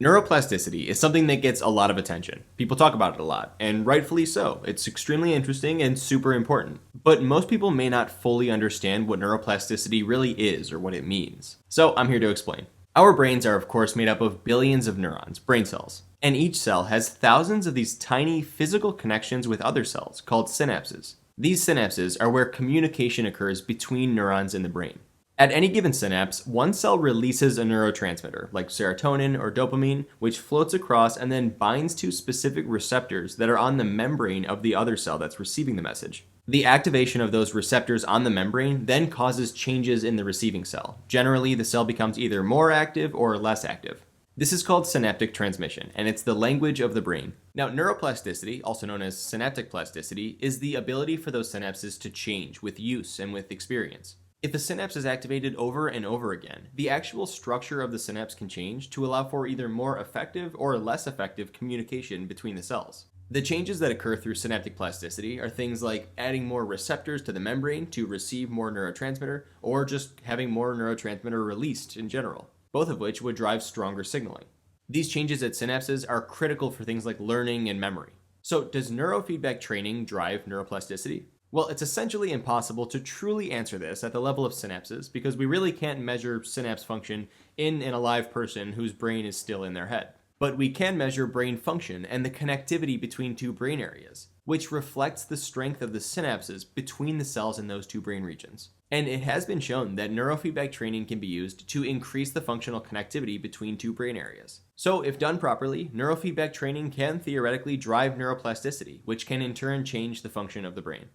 Neuroplasticity is something that gets a lot of attention. People talk about it a lot, and rightfully so. It's extremely interesting and super important. But most people may not fully understand what neuroplasticity really is or what it means. So I'm here to explain. Our brains are, of course, made up of billions of neurons, brain cells. And each cell has thousands of these tiny physical connections with other cells called synapses. These synapses are where communication occurs between neurons in the brain. At any given synapse, one cell releases a neurotransmitter, like serotonin or dopamine, which floats across and then binds to specific receptors that are on the membrane of the other cell that's receiving the message. The activation of those receptors on the membrane then causes changes in the receiving cell. Generally, the cell becomes either more active or less active. This is called synaptic transmission, and it's the language of the brain. Now, neuroplasticity, also known as synaptic plasticity, is the ability for those synapses to change with use and with experience. If a synapse is activated over and over again, the actual structure of the synapse can change to allow for either more effective or less effective communication between the cells. The changes that occur through synaptic plasticity are things like adding more receptors to the membrane to receive more neurotransmitter, or just having more neurotransmitter released in general, both of which would drive stronger signaling. These changes at synapses are critical for things like learning and memory. So, does neurofeedback training drive neuroplasticity? Well, it's essentially impossible to truly answer this at the level of synapses because we really can't measure synapse function in an alive person whose brain is still in their head. But we can measure brain function and the connectivity between two brain areas, which reflects the strength of the synapses between the cells in those two brain regions. And it has been shown that neurofeedback training can be used to increase the functional connectivity between two brain areas. So, if done properly, neurofeedback training can theoretically drive neuroplasticity, which can in turn change the function of the brain.